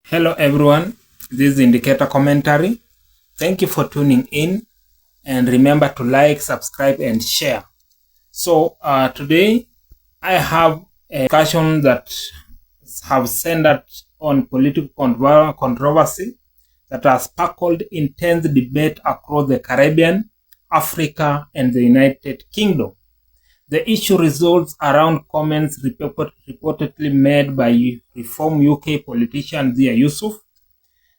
Hello everyone, this is Indicator Commentary. Thank you for tuning in and remember to like, subscribe and share. So today I have a discussion that have centered on political controversy that has sparkled intense debate across the Caribbean, Africa and the United Kingdom. The issue revolves around comments reportedly made by Reform UK politician Zia Yusuf,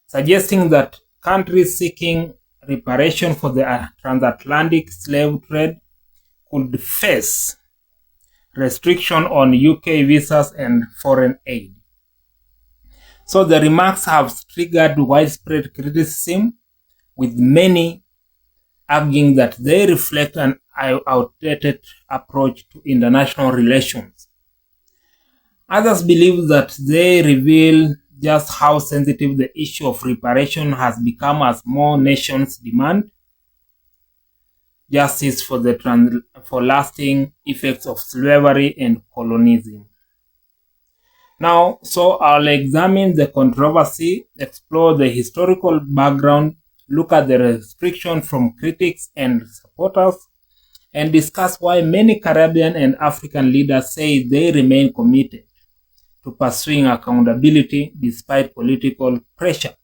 suggesting that countries seeking reparation for the transatlantic slave trade could face restriction on UK visas and foreign aid. So the remarks have triggered widespread criticism, with many arguing that they reflect an outdated approach to international relations. Others believe that they reveal just how sensitive the issue of reparation has become as more nations demand justice for lasting effects of slavery and colonialism. Now, so I'll examine the controversy, explore the historical background, look at the restriction from critics and supporters, and discuss why many Caribbean and African leaders say they remain committed to pursuing accountability despite political pressure.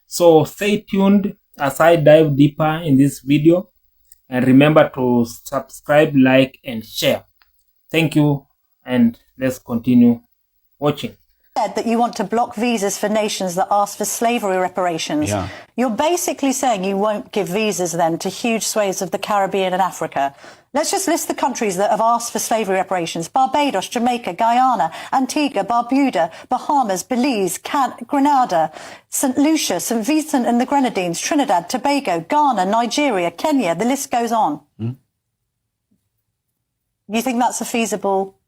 So stay tuned as I dive deeper in this video, and remember to subscribe, like, and share. Thank you, and let's continue watching. That you want to block visas for nations that ask for slavery reparations. Yeah. You're basically saying you won't give visas then to huge swathes of the Caribbean and Africa. Let's just list the countries that have asked for slavery reparations: Barbados, Jamaica, Guyana, Antigua, Barbuda, Bahamas, Belize, Grenada, St. Lucia, St. Vincent and the Grenadines, Trinidad, Tobago, Ghana, Nigeria, Kenya. The list goes on. You think that's a feasible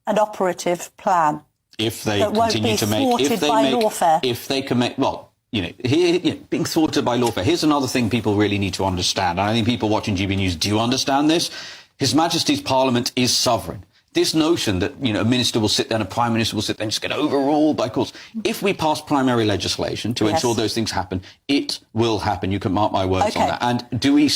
and operative plan? If they continue to make, if they can make, well, being thwarted by lawfare. Here's another thing people really need to understand. And I think people watching GB News do understand this. His Majesty's Parliament is sovereign. This notion that, a minister will sit there and a prime minister will sit there and just get overruled by courts. If we pass primary legislation to ensure those things happen, it will happen. You can mark my words on that. And do we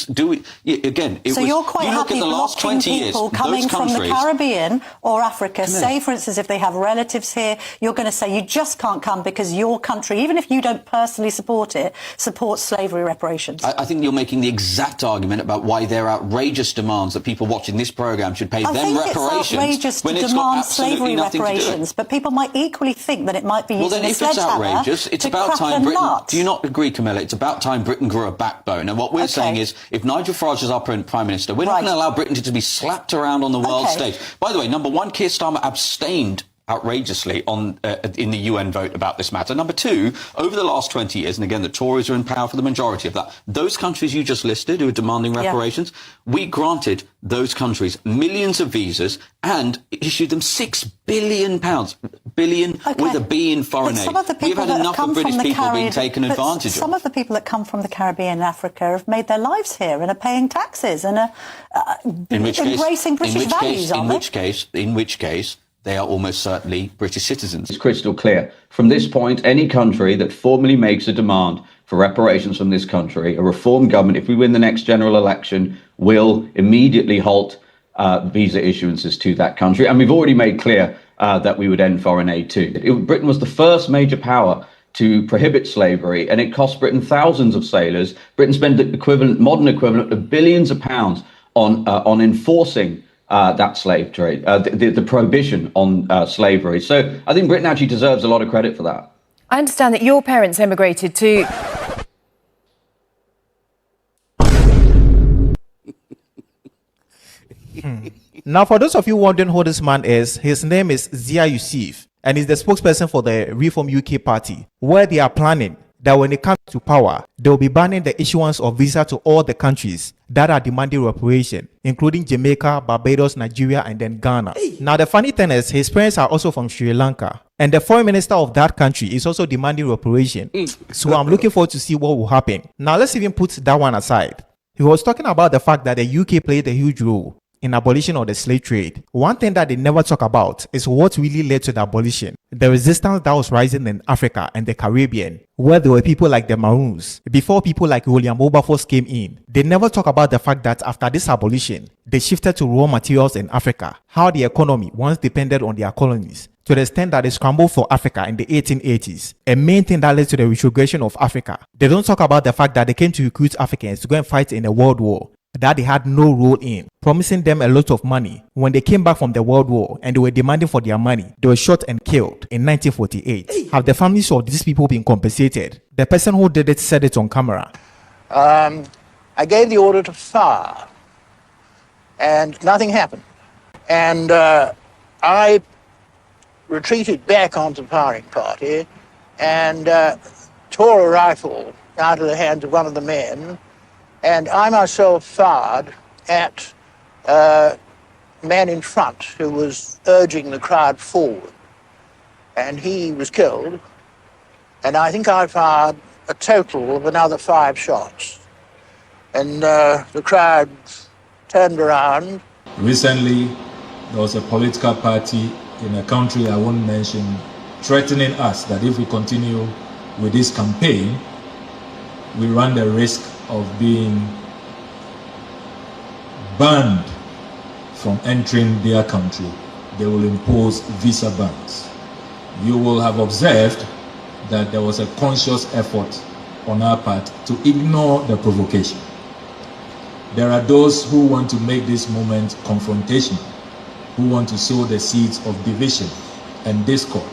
again, so you're quite happy at the last 20 years, people coming from the Caribbean or Africa, say, for instance, if they have relatives here, you're going to say you just can't come because your country, even if you don't personally support it, supports slavery reparations? I think you're making the exact argument about why their outrageous demands that people watching this programme should pay them reparations. Outrageous to demand slavery reparations, but people might equally think that it might be used as a sledgehammer it's about time Britain. Do you not agree, Camilla? It's about time Britain grew a backbone. And what we're saying is, if Nigel Farage is our Prime Minister, we're not going to allow Britain to be slapped around on the world stage. By the way, number one, Keir Starmer abstained outrageously in the UN vote about this matter. Number two, over the last 20 years, and again, the Tories are in power for the majority of that, those countries you just listed who are demanding reparations, we granted those countries millions of visas and issued them £6 billion, with a B in foreign aid. We've had enough of British people being taken advantage of. Some of the people that come from the Caribbean and Africa have made their lives here and are paying taxes and are embracing British values, aren't they? In which case, they are almost certainly British citizens. It's crystal clear. From this point, any country that formally makes a demand for reparations from this country, a reform government, if we win the next general election, will immediately halt visa issuances to that country. And we've already made clear that we would end foreign aid too. Britain was the first major power to prohibit slavery, and it cost Britain thousands of sailors. Britain spent the modern equivalent of billions of pounds on enforcing that slave trade, the prohibition on slavery. So I think Britain actually deserves a lot of credit for that. I understand that your parents emigrated to... Now, for those of you wondering who this man is, his name is Zia Yusuf, and he's the spokesperson for the Reform UK party, where they are planning that when it comes to power, they'll be banning the issuance of visa to all the countries that are demanding reparation, including Jamaica, Barbados, Nigeria, and then Ghana. Now, the funny thing is, his parents are also from Sri Lanka, and the foreign minister of that country is also demanding reparation. So I'm looking forward to see what will happen. Now, let's even put that one aside. He was talking about the fact that the UK played a huge role in abolition of the slave trade. One thing that they never talk about is what really led to the abolition. The resistance that was rising in Africa and the Caribbean, where there were people like the Maroons, before people like William Wilberforce came in. They never talk about the fact that after this abolition, they shifted to raw materials in Africa, how the economy once depended on their colonies, to the extent that they scrambled for Africa in the 1880s, a main thing that led to the retrogression of Africa. They don't talk about the fact that they came to recruit Africans to go and fight in a world war that they had no role in, promising them a lot of money. When they came back from the World War and they were demanding for their money, they were shot and killed in 1948. Have the families of these people been compensated? The person who did it said it on camera. I gave the order to fire, and nothing happened. And I retreated back onto the firing party and tore a rifle out of the hands of one of the men, and I myself fired at a man in front who was urging the crowd forward, and he was killed. And I think I fired a total of another 5 shots. And the crowd turned around. Recently, there was a political party in a country I won't mention threatening us that if we continue with this campaign, we run the risk of being banned from entering their country. They will impose visa bans. You will have observed that there was a conscious effort on our part to ignore the provocation. There are those who want to make this moment confrontational, who want to sow the seeds of division and discord,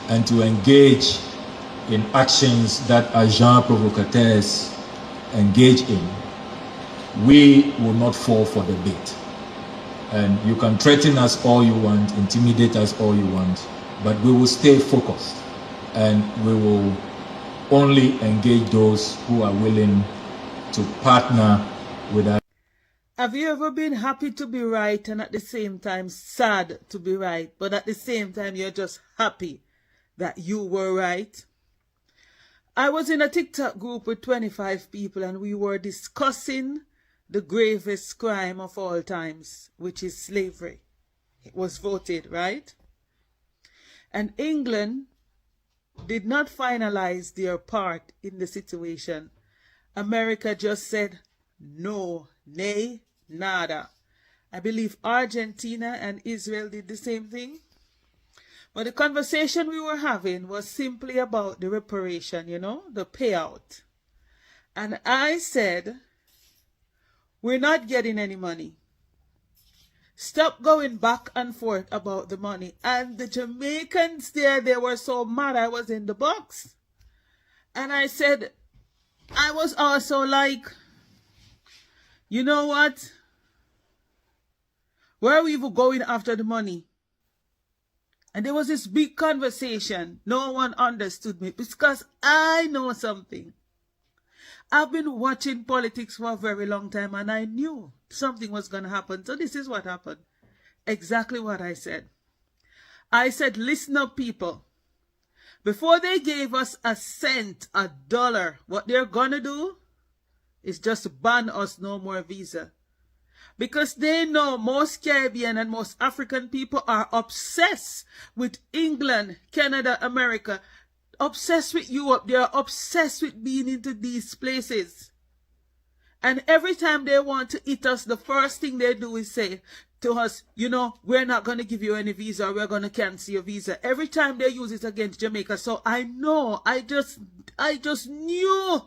and to engage in actions that agents provocateurs engage in. We will not fall for the bait. And you can threaten us all you want, intimidate us all you want, but we will stay focused, and we will only engage those who are willing to partner with us. Have you ever been happy to be right and at the same time sad to be right, but at the same time you're just happy that you were right? I was in a TikTok group with 25 people and we were discussing the gravest crime of all times, which is slavery. It was voted, right? And England did not finalize their part in the situation. America just said no, nay, nada. I believe Argentina and Israel did the same thing. But the conversation we were having was simply about the reparation, you know, the payout. And I said, we're not getting any money. Stop going back and forth about the money. And the Jamaicans there, they were so mad I was in the box. And I said, I was also like, you know what? Where are we even going after the money? And there was this big conversation. No one understood me because I know something. I've been watching politics for a very long time and I knew something was going to happen. So this is what happened. Exactly what I said. I said, listen up, people. Before they gave us a cent, a dollar, what they're going to do is just ban us no more visa. Because they know most Caribbean and most African people are obsessed with England, Canada, America. Obsessed with Europe. They're obsessed with being into these places. And every time they want to eat us, the first thing they do is say to us, you know, we're not going to give you any visa. We're going to cancel your visa. Every time they use it against Jamaica. So I know, I just knew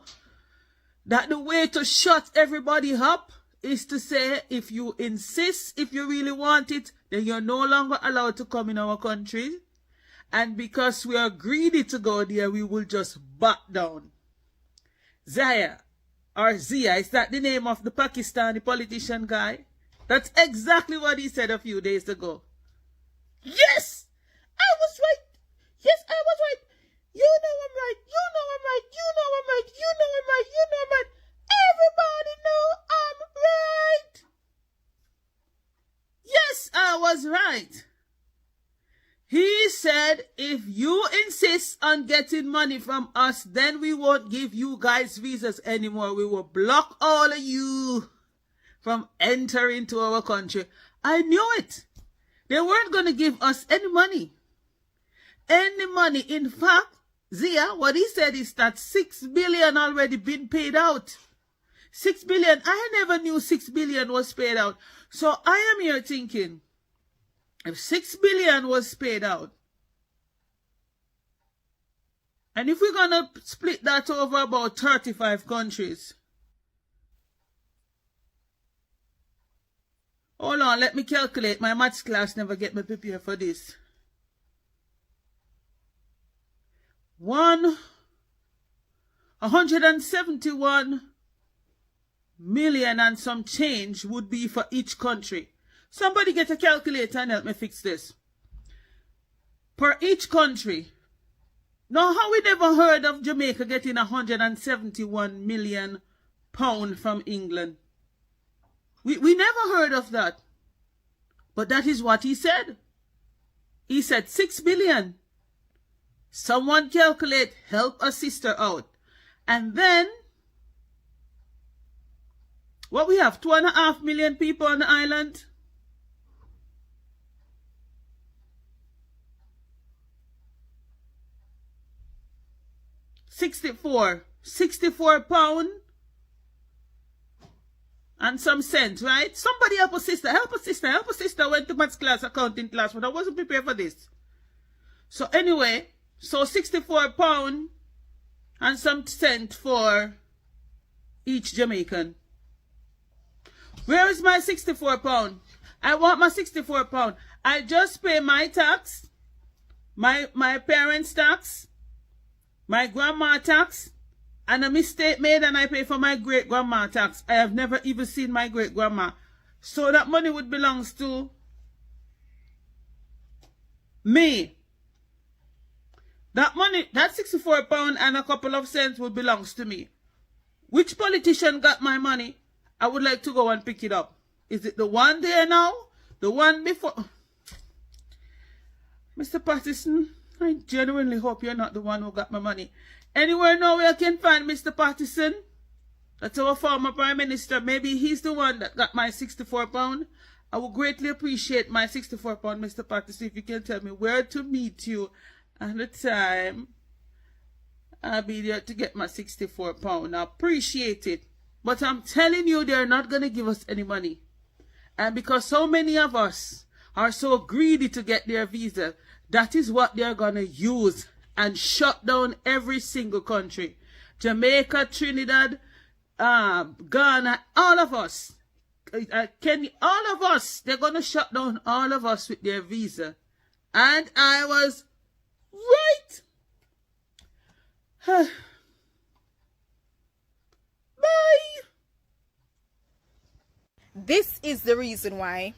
that the way to shut everybody up is to say, if you insist, if you really want it, then you're no longer allowed to come in our country. And because we are greedy to go there, we will just back down. Zia, is that the name of the Pakistani politician guy? That's exactly what he said a few days ago. Yes! I was right! Yes, I was right! You know I'm right! You know I'm right! You know I'm right! You know I'm right! You know I'm right! Everybody know I'm right! Yes, I was right. He said, if you insist on getting money from us, then we won't give you guys visas anymore. We will block all of you from entering to our country. I knew it. They weren't going to give us any money. Any money. In fact, Zia, what he said is that 6 billion already been paid out. 6 billion. I never knew 6 billion was paid out. So I am here thinking, if 6 billion was paid out, and if we're going to split that over about 35 countries, hold on, let me calculate. My maths class never get me prepared for this. 171 million and some change would be for each country. Somebody get a calculator and help me fix this. Per each country. Now, how we never heard of Jamaica getting 171 million pounds from England? We never heard of that. But that is what he said. He said 6 billion. Someone calculate, help a sister out. And then, what we have, 2.5 million people on the island? £64 and some cents, right? Somebody help a sister, help a sister, help a sister. I went to maths class, accounting class, but I wasn't prepared for this. So anyway, so £64 and some cent for each Jamaican. Where is my £64? I want my £64. I just pay my tax, my parents' tax, my grandma tax, and a mistake made and I pay for my great-grandma tax. I have never even seen my great-grandma. So that money would belong to me. That money, that £64 and a couple of cents would belong to me. Which politician got my money? I would like to go and pick it up. Is it the one there now? The one before? Mr. Patterson, I genuinely hope you're not the one who got my money. Anywhere now where I can find Mr. Patterson? That's our former Prime Minister. Maybe he's the one that got my £64. I would greatly appreciate my £64, Mr. Patterson, if you can tell me where to meet you and the time. I'll be there to get my £64. I appreciate it. But I'm telling you, they're not going to give us any money. And because so many of us are so greedy to get their visa, that is what they're going to use and shut down every single country. Jamaica, Trinidad, Ghana, all of us. Kenya, all of us. They're going to shut down all of us with their visa. And I was right. Bye. This is the reason why.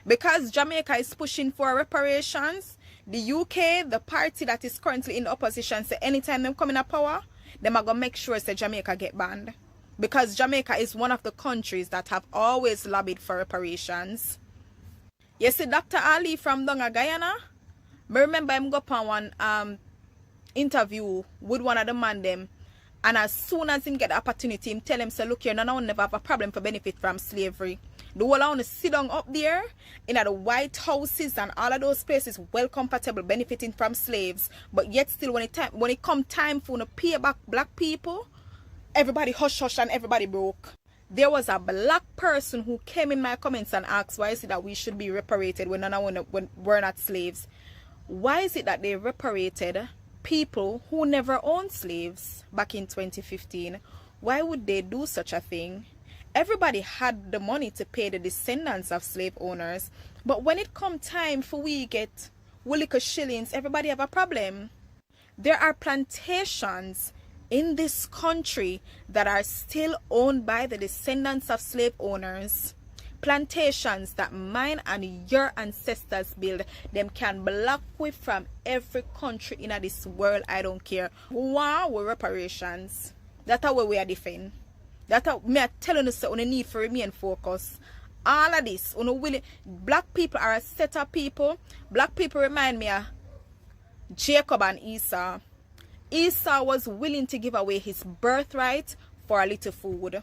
Because Jamaica is pushing for reparations, the UK, the party that is currently in the opposition, say anytime them come in power, them are going to make sure that Jamaica get banned. Because Jamaica is one of the countries that have always lobbied for reparations. You see Dr. Ali from Donga, Guyana? I remember him go on one interview with one of the man them. And as soon as him get the opportunity, him tell him, say, look here, none of never have a problem for benefit from slavery. The whole I want to sit down up there in the White Houses and all of those places well comfortable benefiting from slaves. But yet still when it come time for to pay back black people, everybody hush hush and everybody broke. There was a black person who came in my comments and asked why is it that we should be reparated when we're not slaves. Why is it that they reparated people who never owned slaves back in 2015? Why would they do such a thing? Everybody had the money to pay the descendants of slave owners, but when it come time for we get williker shillings, everybody have a problem. There are plantations in this country that are still owned by the descendants of slave owners. Plantations that mine and your ancestors build, them can block we from every country in this world. I don't care. Wow, with reparations. That's how we are defending. That's how me are telling us on the need for remain focused. All of this, black people are a set of people. Black people remind me of Jacob and Esau. Esau was willing to give away his birthright for a little food.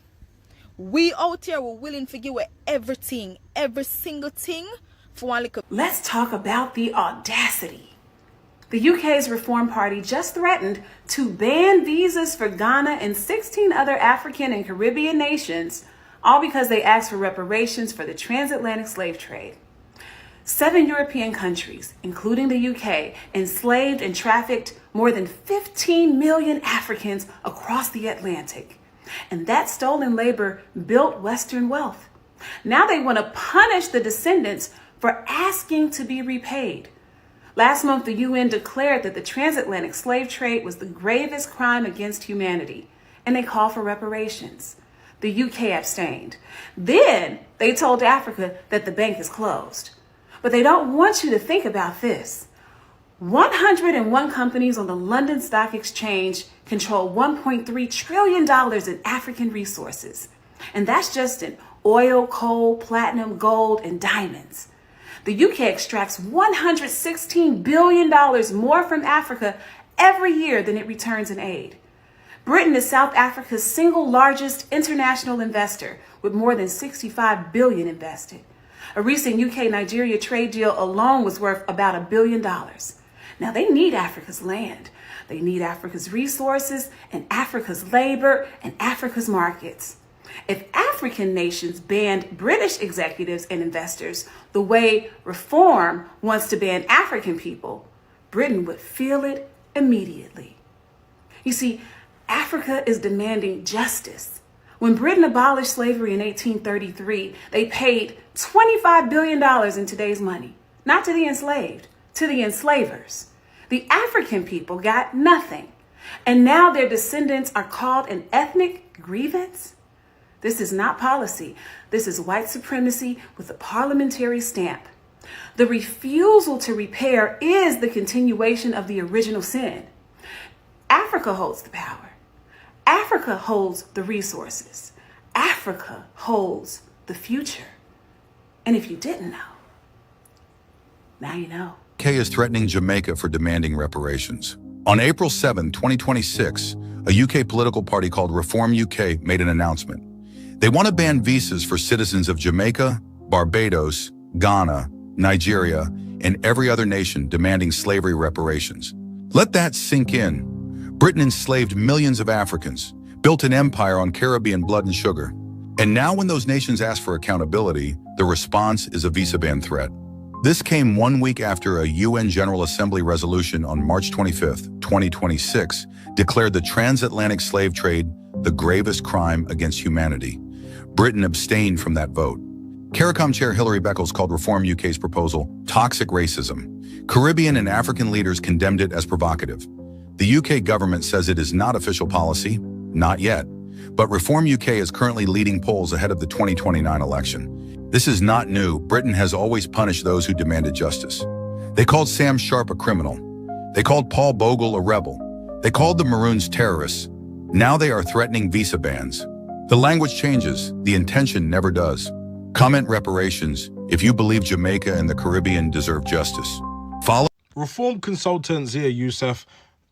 We out here were willing to give away everything, every single thing for one little. Let's talk about the audacity. The UK's Reform Party just threatened to ban visas for Ghana and 16 other African and Caribbean nations, all because they asked for reparations for the transatlantic slave trade. 7 European countries, including the UK, enslaved and trafficked more than 15 million Africans across the Atlantic. And that stolen labor built Western wealth. Now they want to punish the descendants for asking to be repaid. Last month, the UN declared that the transatlantic slave trade was the gravest crime against humanity, and they called for reparations. The UK abstained. Then they told Africa that the bank is closed. But they don't want you to think about this. 101 companies on the London Stock Exchange control $1.3 trillion in African resources. And that's just in oil, coal, platinum, gold, and diamonds. The UK extracts $116 billion more from Africa every year than it returns in aid. Britain is South Africa's single largest international investor, with more than $65 billion invested. A recent UK-Nigeria trade deal alone was worth about $1 billion. Now, they need Africa's land. They need Africa's resources and Africa's labor and Africa's markets. If African nations banned British executives and investors the way Reform wants to ban African people, Britain would feel it immediately. You see, Africa is demanding justice. When Britain abolished slavery in 1833, they paid $25 billion in today's money, not to the enslaved, to the enslavers. The African people got nothing. And now their descendants are called an ethnic grievance. This is not policy. This is white supremacy with a parliamentary stamp. The refusal to repair is the continuation of the original sin. Africa holds the power. Africa holds the resources. Africa holds the future. And if you didn't know, now you know. UK is threatening Jamaica for demanding reparations. On April 7, 2026, a UK political party called Reform UK made an announcement. They want to ban visas for citizens of Jamaica, Barbados, Ghana, Nigeria, and every other nation demanding slavery reparations. Let that sink in. Britain enslaved millions of Africans, built an empire on Caribbean blood and sugar. And now when those nations ask for accountability, the response is a visa ban threat. This came 1 week after a UN General Assembly resolution on March 25, 2026, declared the transatlantic slave trade the gravest crime against humanity. Britain abstained from that vote. CARICOM Chair Hilary Beckles called Reform UK's proposal toxic racism. Caribbean and African leaders condemned it as provocative. The UK government says it is not official policy, not yet. But Reform UK is currently leading polls ahead of the 2029 election. This is not new. Britain has always punished those who demanded justice. They called Sam Sharp a criminal. They called Paul Bogle a rebel. They called the Maroons terrorists. Now they are threatening visa bans. The language changes, the intention never does. Comment reparations if you believe Jamaica and the Caribbean deserve justice. Follow Reform consultant Zia Youssef.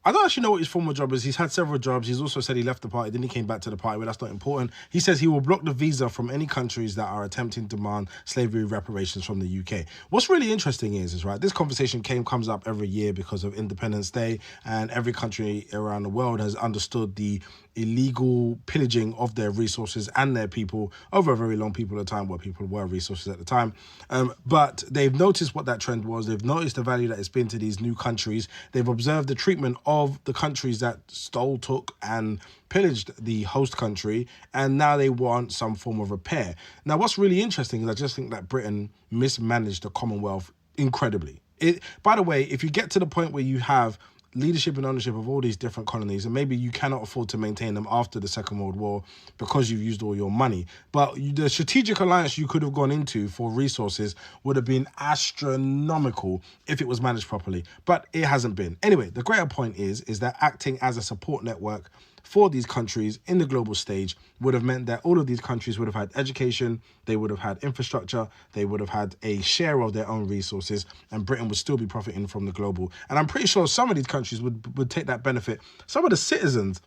I don't actually know what his former job is. He's had several jobs. He's also said he left the party, then he came back to the party, but that's not important. He says he will block the visa from any countries that are attempting to demand slavery reparations from the UK. What's really interesting is right, this conversation comes up every year because of Independence Day, and every country around the world has understood the illegal pillaging of their resources and their people over a very long period of time, where people were resources at the time. But they've noticed what that trend was. They've noticed the value that it's been to these new countries. They've observed the treatment of the countries that stole, took, and pillaged the host country, and now they want some form of repair. Now, what's really interesting is I just think that Britain mismanaged the Commonwealth incredibly. By the way, if you get to the point where you have leadership and ownership of all these different colonies, and maybe you cannot afford to maintain them after the Second World War because you've used all your money, but the strategic alliance you could have gone into for resources would have been astronomical if it was managed properly, but it hasn't been. Anyway, the greater point is that acting as a support network for these countries in the global stage would have meant that all of these countries would have had education, they would have had infrastructure, they would have had a share of their own resources, and Britain would still be profiting from the global. And I'm pretty sure some of these countries would take that benefit. Some of the citizens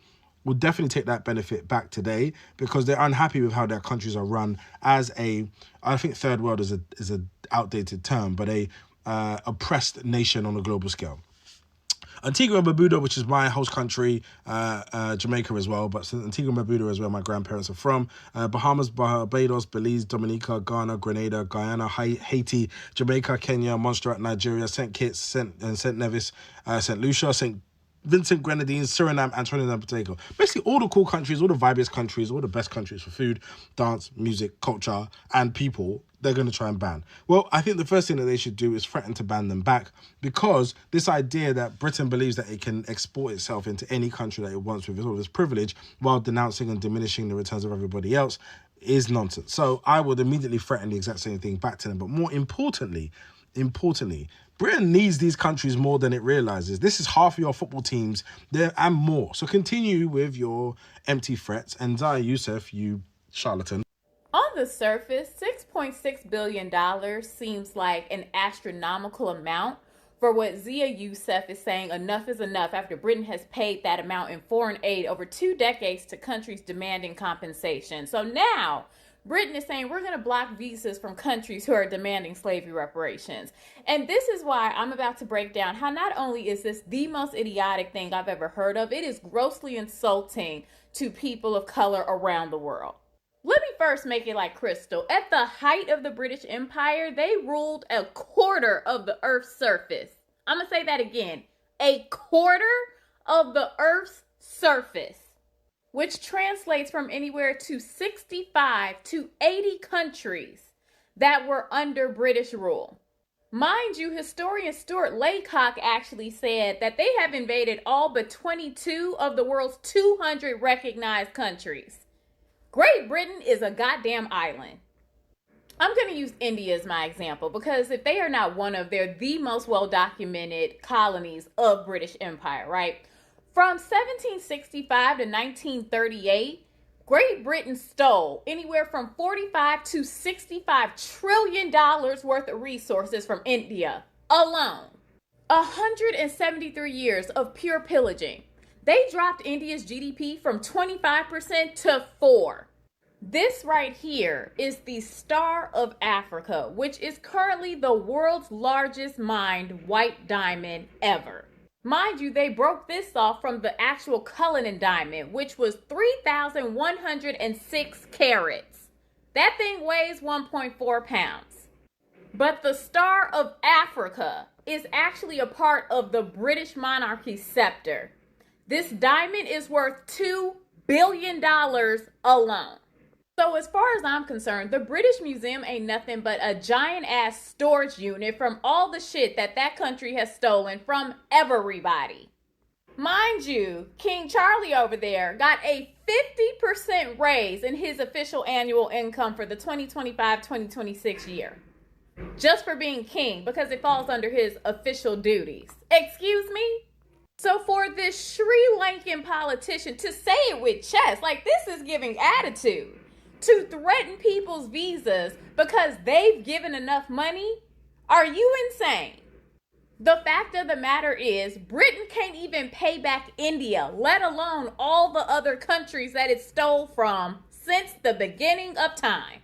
will definitely take that benefit back today because they're unhappy with how their countries are run as I think third world is a outdated term, but a oppressed nation on a global scale. Antigua and Barbuda, which is my host country, Jamaica as well, but Antigua and Barbuda is where my grandparents are from. Bahamas, Barbados, Belize, Dominica, Ghana, Grenada, Guyana, Haiti, Jamaica, Kenya, Montserrat, Nigeria, St. Kitts, St. Nevis, St. Lucia, St. Vincent, Grenadines, Suriname, and Trinidad and Tobago. Basically, all the cool countries, all the vibiest countries, all the best countries for food, dance, music, culture, and people, they're going to try and ban. Well, I think the first thing that they should do is threaten to ban them back because this idea that Britain believes that it can export itself into any country that it wants with all this privilege while denouncing and diminishing the returns of everybody else is nonsense. So I would immediately threaten the exact same thing back to them. But more importantly, Britain needs these countries more than it realizes. This is half of your football teams there and more. So continue with your empty threats. And Zaya Youssef, you charlatan. On the surface, $6.6 billion seems like an astronomical amount for what Zia Youssef is saying enough is enough after Britain has paid that amount in foreign aid over 2 decades to countries demanding compensation. So now Britain is saying we're going to block visas from countries who are demanding slavery reparations. And this is why I'm about to break down how not only is this the most idiotic thing I've ever heard of, it is grossly insulting to people of color around the world. Let me first make it like crystal. At the height of the British Empire, they ruled a quarter of the Earth's surface. I'm going to say that again. A quarter of the Earth's surface, which translates from anywhere to 65 to 80 countries that were under British rule. Mind you, historian Stuart Laycock actually said that they have invaded all but 22 of the world's 200 recognized countries. Great Britain is a goddamn island. I'm going to use India as my example because if they are not one of, they're the most well-documented colonies of British Empire, right? From 1765 to 1938, Great Britain stole anywhere from $45 to $65 trillion worth of resources from India alone. 173 years of pure pillaging. They dropped India's GDP from 25% to 4%. This right here is the Star of Africa, which is currently the world's largest mined white diamond ever. Mind you, they broke this off from the actual Cullinan diamond, which was 3,106 carats. That thing weighs 1.4 pounds. But the Star of Africa is actually a part of the British monarchy scepter. This diamond is worth $2 billion alone. So as far as I'm concerned, the British Museum ain't nothing but a giant ass storage unit from all the shit that country has stolen from everybody. Mind you, King Charlie over there got a 50% raise in his official annual income for the 2025-2026 year. Just for being king, because it falls under his official duties. Excuse me? So for this Sri Lankan politician to say it with chest, like this is giving attitude, to threaten people's visas because they've given enough money? Are you insane? The fact of the matter is, Britain can't even pay back India, let alone all the other countries that it stole from since the beginning of time.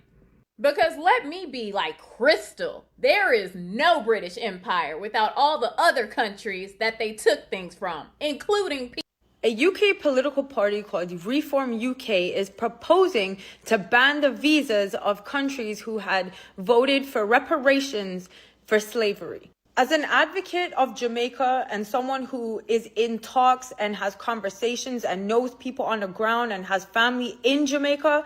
Because let me be like crystal, there is no British Empire without all the other countries that they took things from, including people. A UK political party called Reform UK is proposing to ban the visas of countries who had voted for reparations for slavery. As an advocate of Jamaica and someone who is in talks and has conversations and knows people on the ground and has family in Jamaica,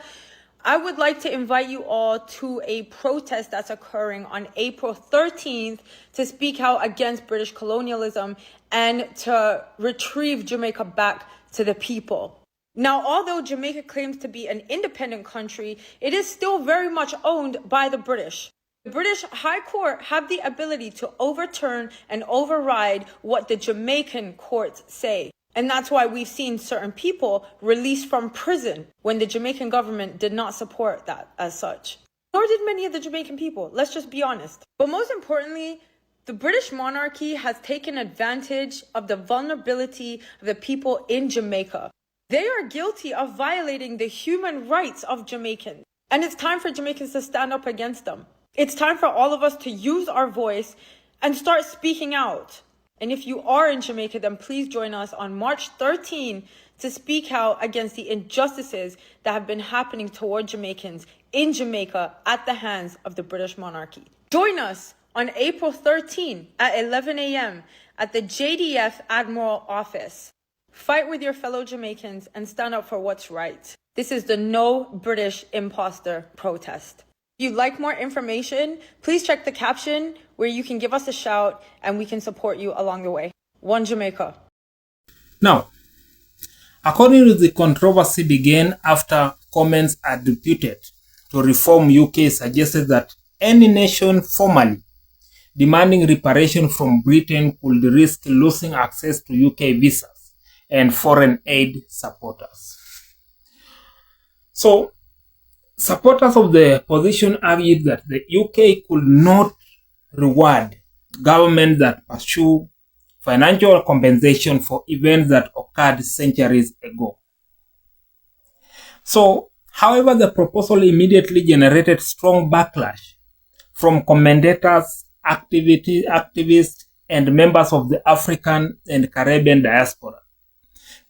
I would like to invite you all to a protest that's occurring on April 13th to speak out against British colonialism and to retrieve Jamaica back to the people. Now, although Jamaica claims to be an independent country, it is still very much owned by the British. The British High Court have the ability to overturn and override what the Jamaican courts say. And that's why we've seen certain people released from prison when the Jamaican government did not support that as such. Nor did many of the Jamaican people, let's just be honest. But most importantly, the British monarchy has taken advantage of the vulnerability of the people in Jamaica. They are guilty of violating the human rights of Jamaicans. And it's time for Jamaicans to stand up against them. It's time for all of us to use our voice and start speaking out. And if you are in Jamaica, then please join us on March 13 to speak out against the injustices that have been happening toward Jamaicans in Jamaica at the hands of the British monarchy. Join us on April 13 at 11 a.m. at the JDF Admiral office. Fight with your fellow Jamaicans and stand up for what's right. This is the No British Imposter protest. If you'd like more information, please check the caption where you can give us a shout and we can support you along the way. One Jamaica. Now, according to the controversy began after comments attributed to Reform UK suggested that any nation formally demanding reparation from Britain could risk losing access to UK visas and foreign aid supporters. So, supporters of the position argued that the UK could not reward governments that pursue financial compensation for events that occurred centuries ago. So, however, the proposal immediately generated strong backlash from commentators, activists, and members of the African and Caribbean diaspora.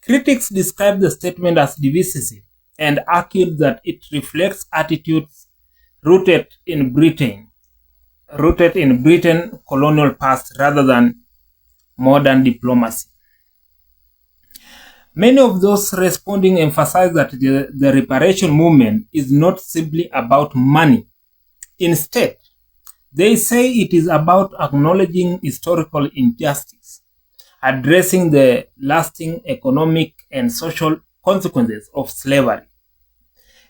Critics described the statement as divisive and argued that it reflects attitudes rooted in Britain colonial past rather than modern diplomacy. Many of those responding emphasize that the reparation movement is not simply about money. Instead, they say it is about acknowledging historical injustice, addressing the lasting economic and social consequences of slavery,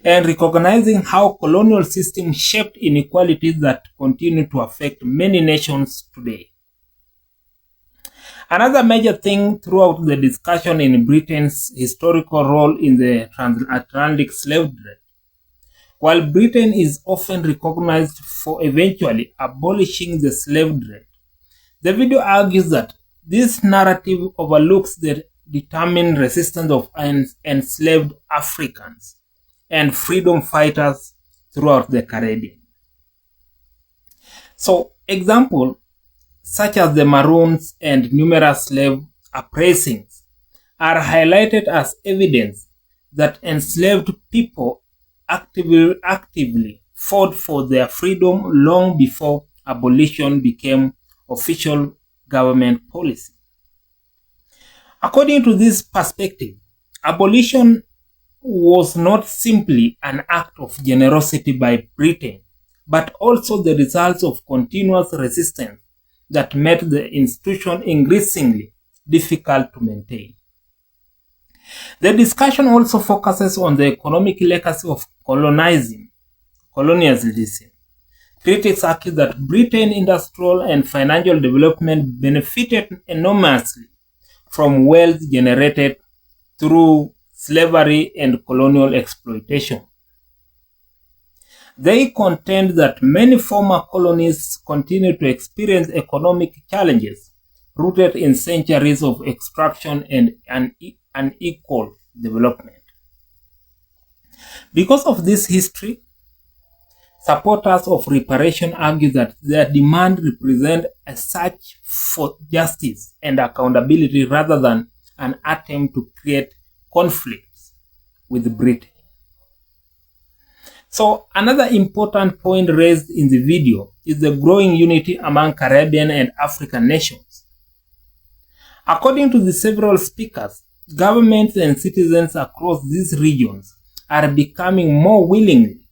and recognizing how colonial systems shaped inequalities that continue to affect many nations today. Another major thing throughout the discussion in Britain's historical role in the transatlantic slave trade. While Britain is often recognized for eventually abolishing the slave trade, the video argues that this narrative overlooks the determined resistance of enslaved Africans and freedom fighters throughout the Caribbean. So, examples such as the Maroons and numerous slave uprisings are highlighted as evidence that enslaved people actively fought for their freedom long before abolition became official government policy. According to this perspective, abolition was not simply an act of generosity by Britain, but also the result of continuous resistance that made the institution increasingly difficult to maintain. The discussion also focuses on the economic legacy of colonialism. Critics argue that Britain's industrial and financial development benefited enormously from wealth generated through slavery and colonial exploitation. They contend that many former colonies continue to experience economic challenges rooted in centuries of extraction and unequal development. Because of this history, supporters of reparation argue that their demand represents a search for justice and accountability rather than an attempt to create conflicts with Britain. So, another important point raised in the video is the growing unity among Caribbean and African nations. According to the several speakers, governments and citizens across these regions are becoming more willing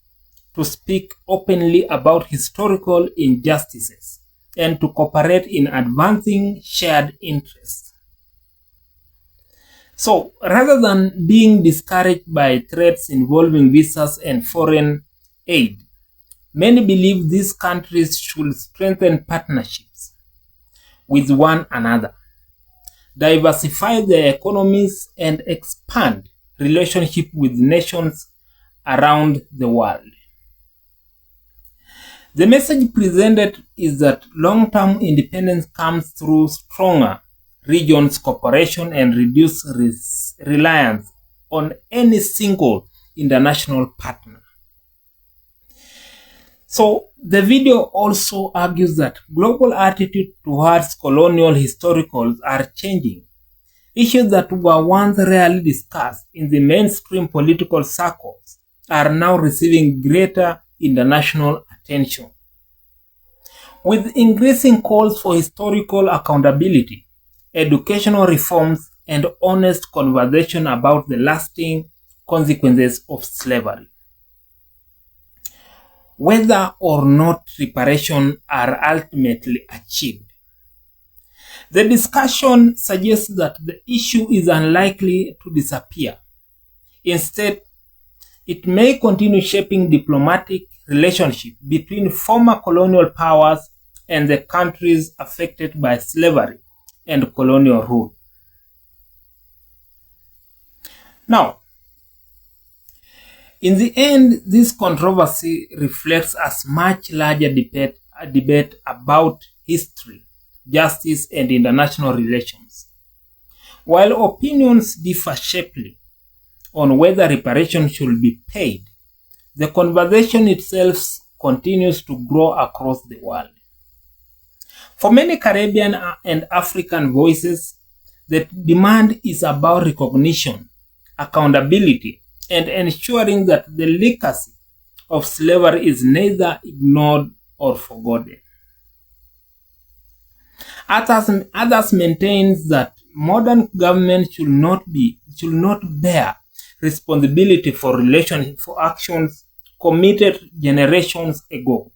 to speak openly about historical injustices and to cooperate in advancing shared interests. So, rather than being discouraged by threats involving visas and foreign aid, many believe these countries should strengthen partnerships with one another, diversify their economies, and expand relationships with nations around the world. The message presented is that long-term independence comes through stronger regions cooperation and reduced reliance on any single international partner. So the video also argues that global attitude towards colonial historicals are changing. Issues that were once rarely discussed in the mainstream political circles are now receiving greater international attention. With increasing calls for historical accountability, educational reforms, and honest conversation about the lasting consequences of slavery. Whether or not reparations are ultimately achieved. The discussion suggests that the issue is unlikely to disappear. Instead, it may continue shaping diplomatic relationships between former colonial powers and the countries affected by slavery and colonial rule. Now, in the end, this controversy reflects a much larger debate about history, justice, and international relations. While opinions differ sharply on whether reparations should be paid, the conversation itself continues to grow across the world. For many Caribbean and African voices, the demand is about recognition, accountability, and ensuring that the legacy of slavery is neither ignored or forgotten. Others maintain that modern government should not bear responsibility for actions committed generations ago.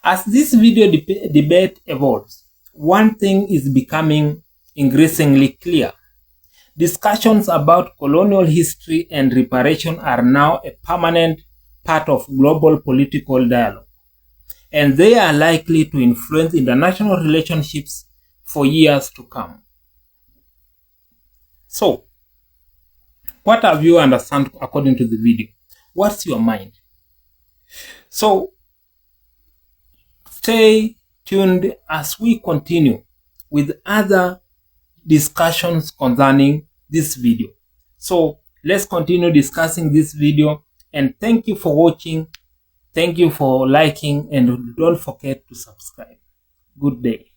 As this video debate evolves, one thing is becoming increasingly clear. Discussions about colonial history and reparation are now a permanent part of global political dialogue, and they are likely to influence international relationships for years to come. So, what have you understood according to the video? What's your mind? So, stay tuned as we continue with other discussions concerning this video. So let's continue discussing this video, and thank you for watching. Thank you for liking, and don't forget to subscribe. Good day.